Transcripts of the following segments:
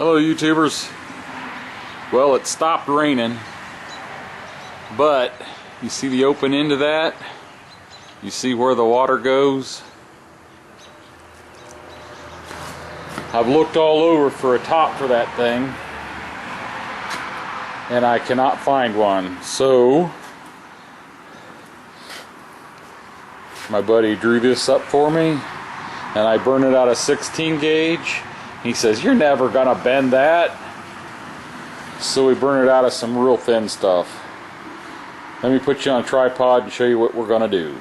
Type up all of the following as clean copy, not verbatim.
Hello YouTubers. Well, it stopped raining, but you see the open end of that? You see where the water goes? I've looked all over for a top for that thing and I cannot find one. So my buddy drew this up for me and I burned it out of 16 gauge. He says, "You're never gonna bend that." So we burn it out of some real thin stuff. Let me put you on a tripod and show you what we're gonna do.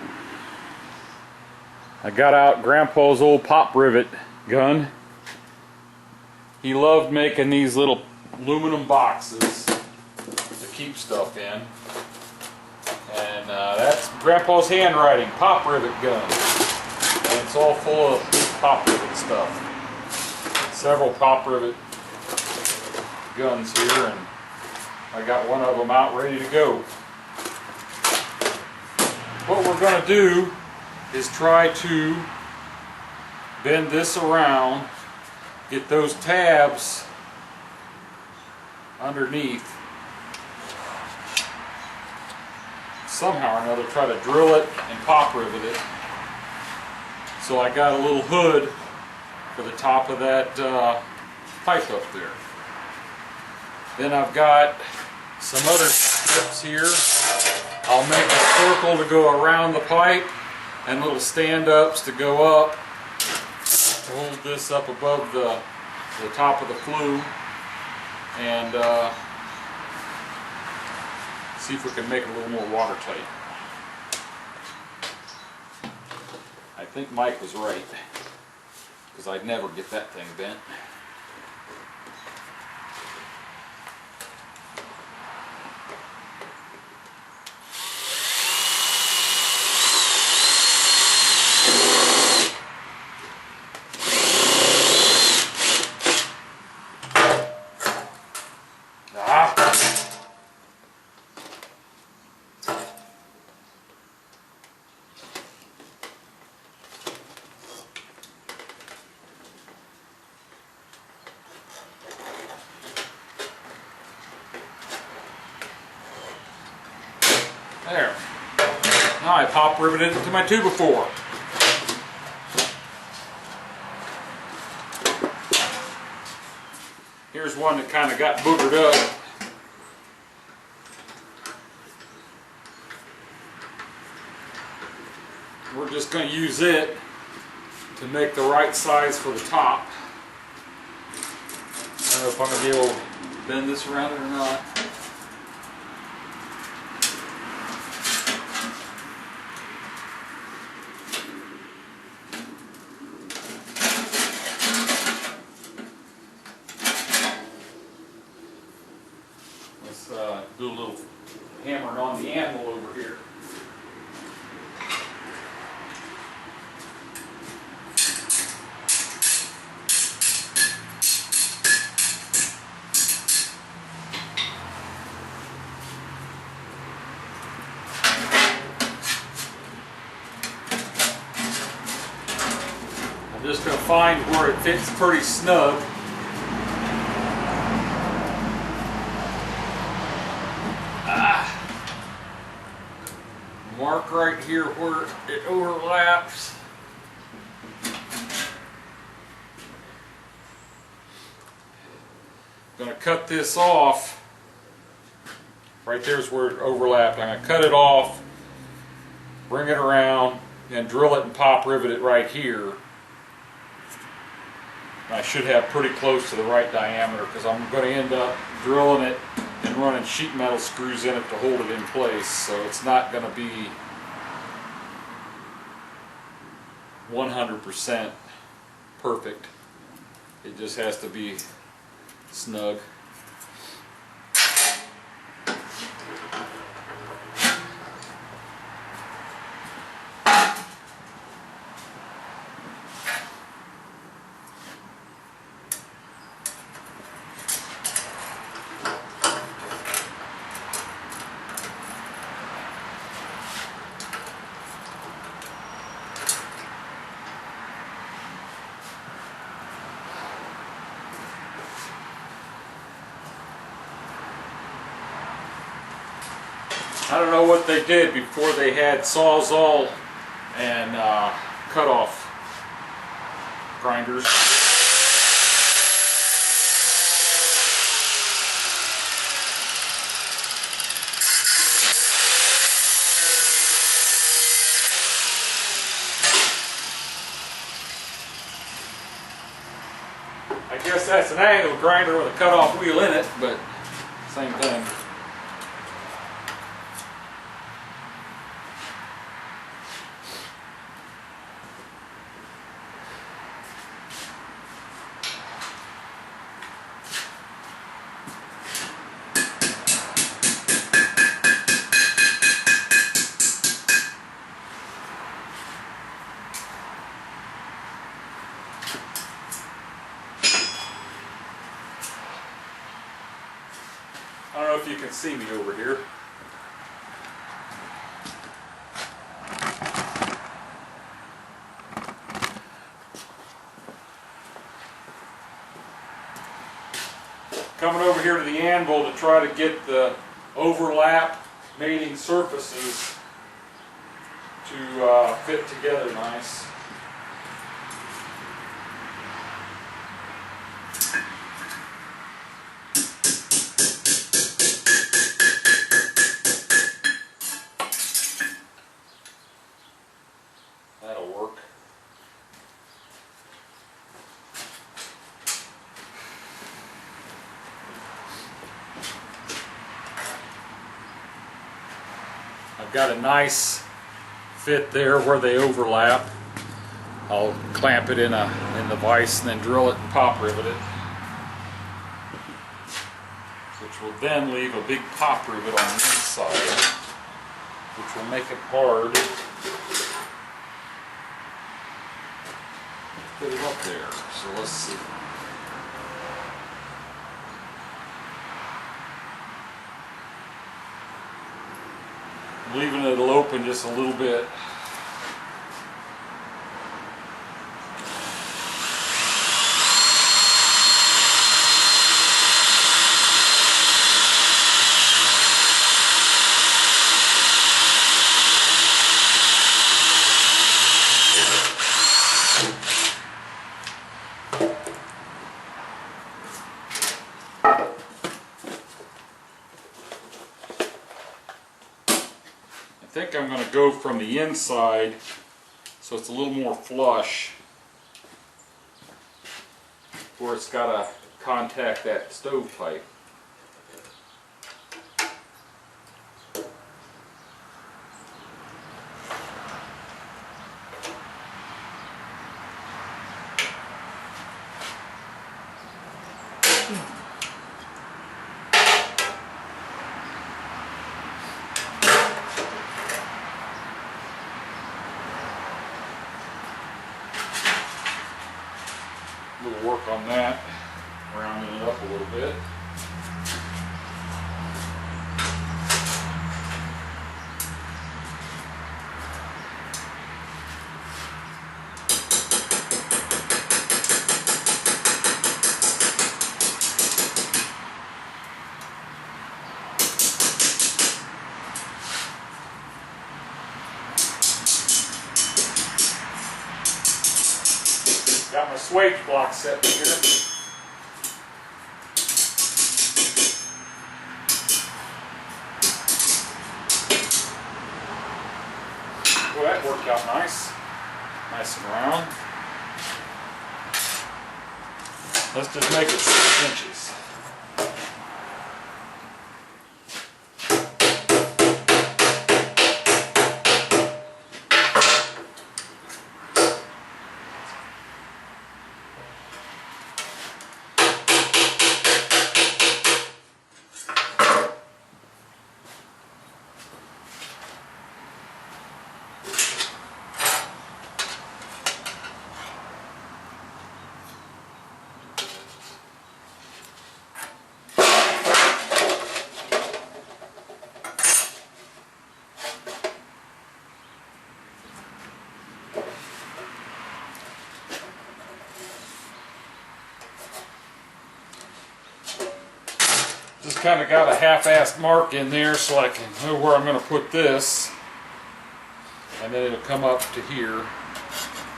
I got out Grandpa's old pop rivet gun. He loved making these little aluminum boxes to keep stuff in. And that's Grandpa's handwriting, pop rivet gun. And it's all full of pop rivet stuff. Several pop rivet guns here, and I got one of them out ready to go. What we're going to do is try to bend this around, get those tabs underneath, somehow or another try to drill it and pop rivet it. So I got a little hood for the top of that pipe up there. Then I've got some other strips here. I'll make a circle to go around the pipe and little stand-ups to go up to hold this up above the top of the flue, and see if we can make it a little more watertight. I think Mike was right, because I'd never get that thing bent. There. Now I pop riveted it to my 2x4. Here's one that kind of got boogered up. We're just going to use it to make the right size for the top. I don't know if I'm going to be able to bend this around it or not. Do a little hammering on the anvil over here. I'm just going to find where it fits pretty snug. Mark right here where it overlaps. I'm going to cut this off. Right there's where it overlapped. I'm going to cut it off, bring it around, and drill it and pop rivet it right here. And I should have pretty close to the right diameter, because I'm going to end up drilling it and running sheet metal screws in it to hold it in place, so it's not going to be 100% perfect. It just has to be snug. I don't know what they did before they had Sawzall and cut-off grinders. I guess that's an angle grinder with a cut-off wheel in it, but same thing. I don't know if you can see me over here. Coming over here to the anvil to try to get the overlap mating surfaces to fit together nice. That'll work. I've got a nice fit there where they overlap. I'll clamp it in the vise and then drill it and pop rivet it, which will then leave a big pop rivet on the inside, which will make it hard to put it up there. So let's see. I'm leaving it open just a little bit. I think I'm going to go from the inside so it's a little more flush where it's got to contact that stovepipe. We'll work on that, rounding it up a little bit. Got my swage block set here. Well, that worked out nice. Nice and round. Let's just make it 6 inches. Just kind of got a half-assed mark in there so I can know where I'm going to put this. And then it'll come up to here,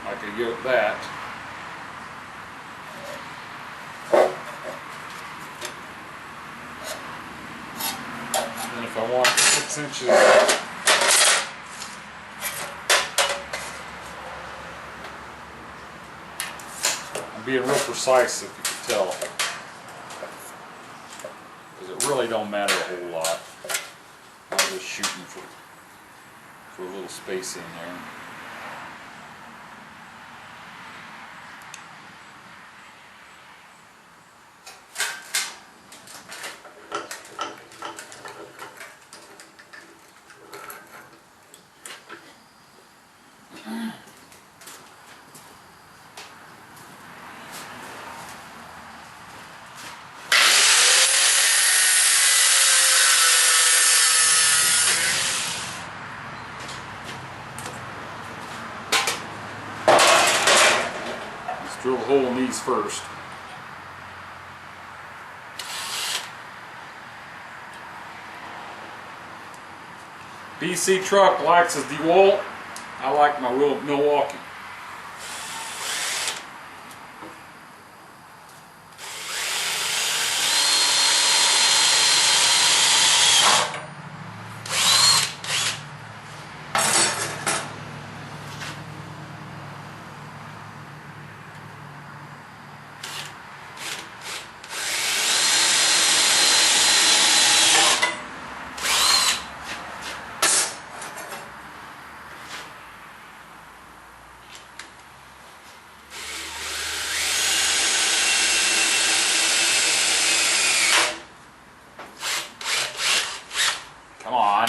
like a yoke that. And if I want 6 inches, I'm being real precise if you can tell. Because it really don't matter a whole lot. I'm just shooting for a little space in there. Drill a hole in these first. BC truck likes his DeWalt. I like my Milwaukee. Come on.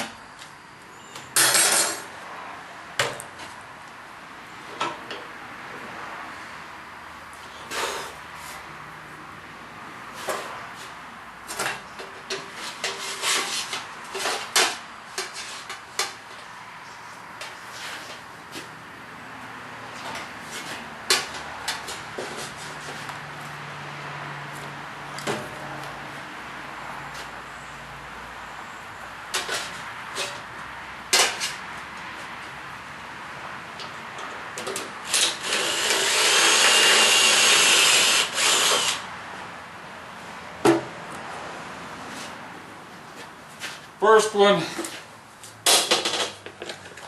First one,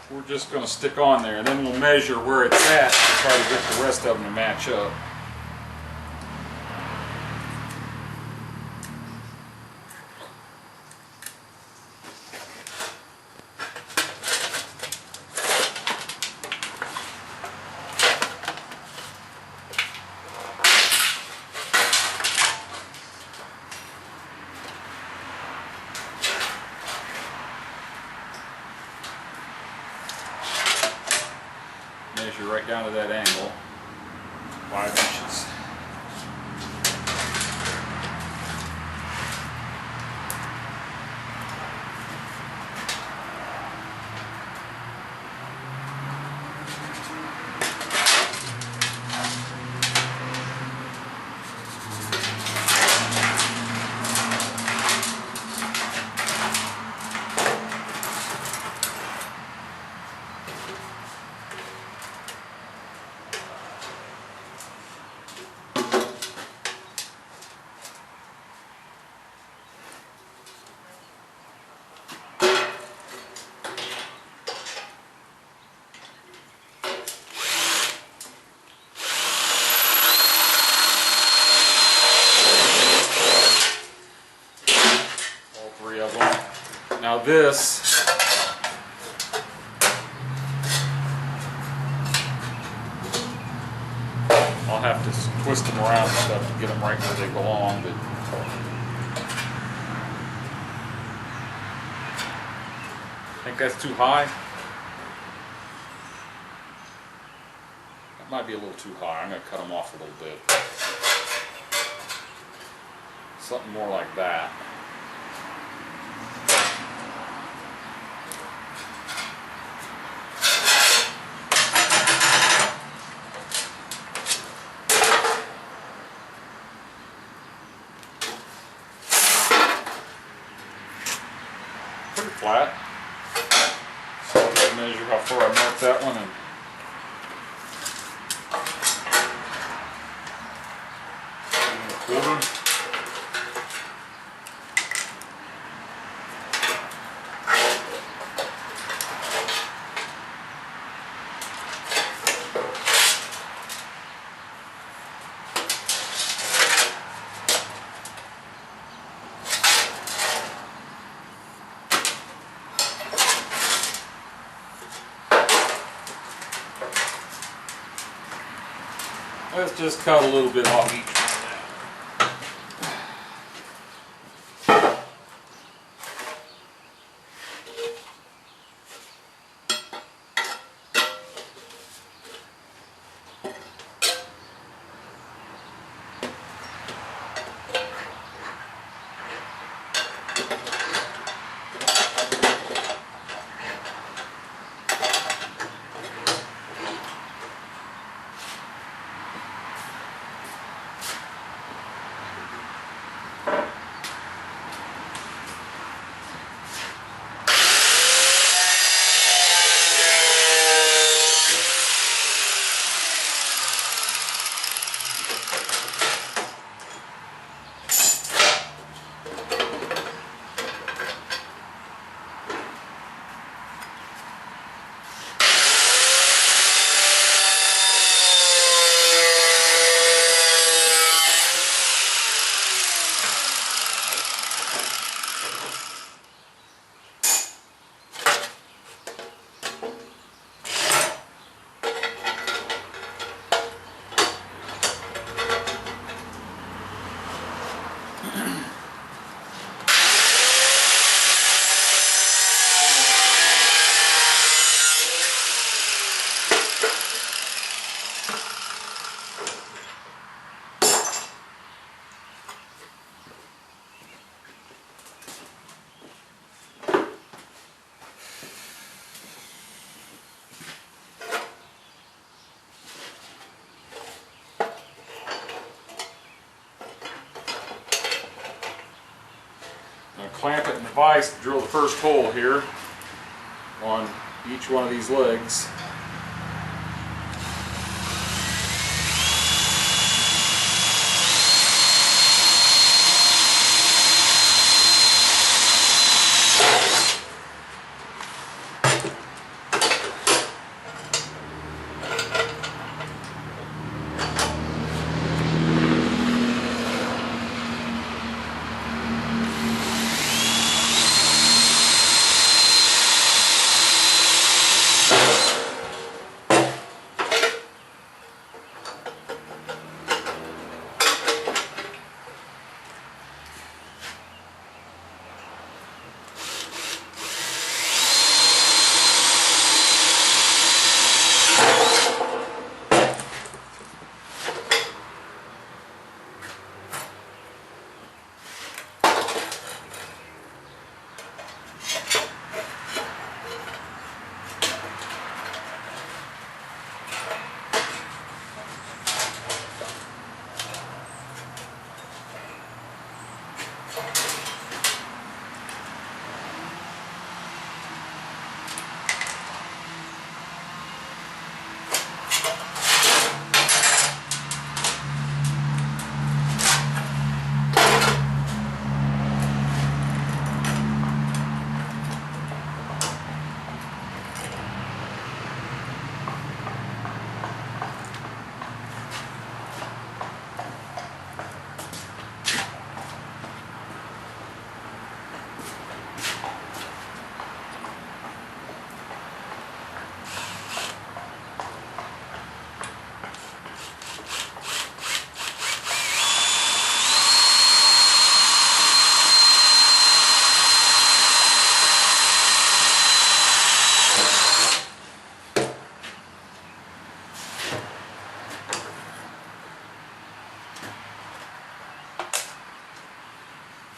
we're just going to stick on there, and then we'll measure where it's at and try to get the rest of them to match up. Measure right down to that angle, 5 inches. Now this, I'll have to twist them around and stuff to get them right where they belong. But I think that's too high. That might be a little too high. I'm going to cut them off a little bit. Something more like that. flat. So I'll just measure how far I mark that one and quarter. Let's just cut a little bit off each one clamp it in the vise to drill the first hole here on each one of these legs.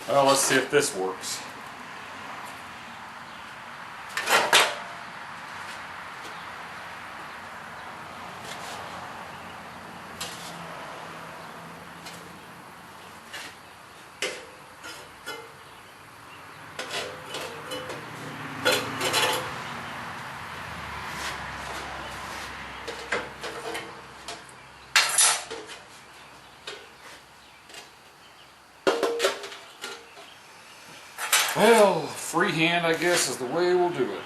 Well, let's see if this works. Well, freehand, I guess, is the way we'll do it.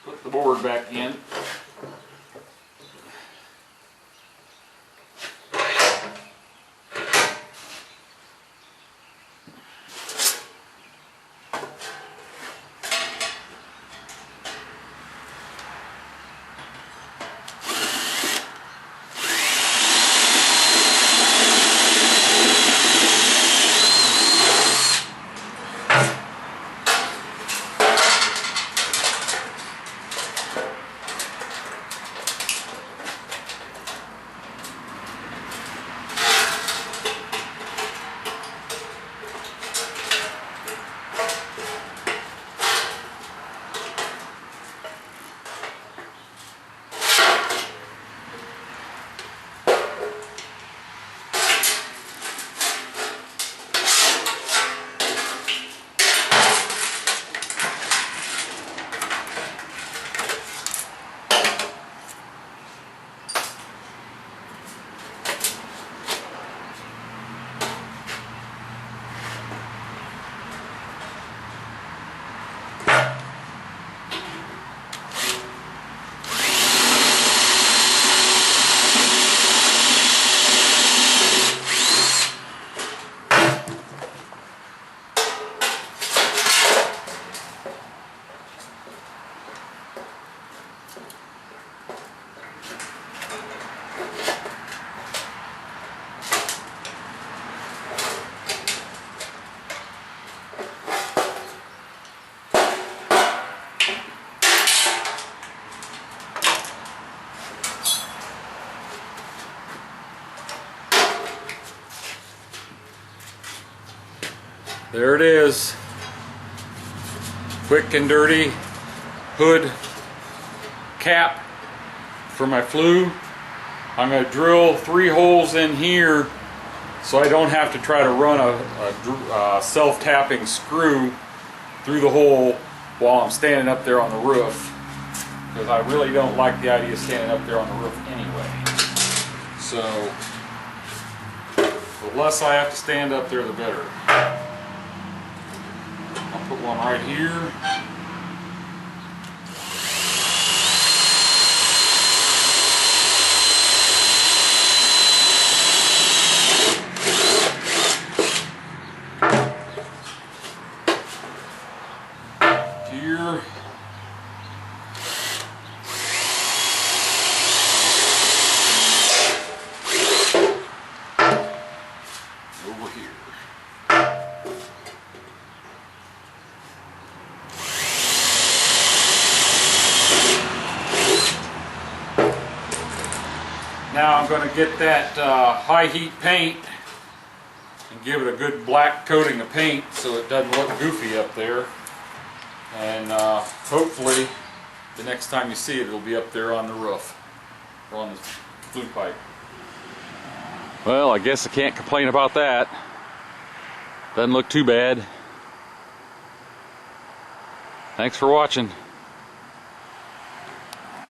Put the board back in. There it is. Quick and dirty hood cap for my flue. I'm going to drill 3 holes in here so I don't have to try to run a self-tapping screw through the hole while I'm standing up there on the roof, because I really don't like the idea of standing up there on the roof anyway. So the less I have to stand up there, the better. I'll put one right here. Here. Over here. Now I'm going to get that high heat paint and give it a good black coating of paint so it doesn't look goofy up there. And hopefully the next time you see it, it'll be up there on the roof or on the flue pipe. Well, I guess I can't complain about that. Doesn't look too bad. Thanks for watching.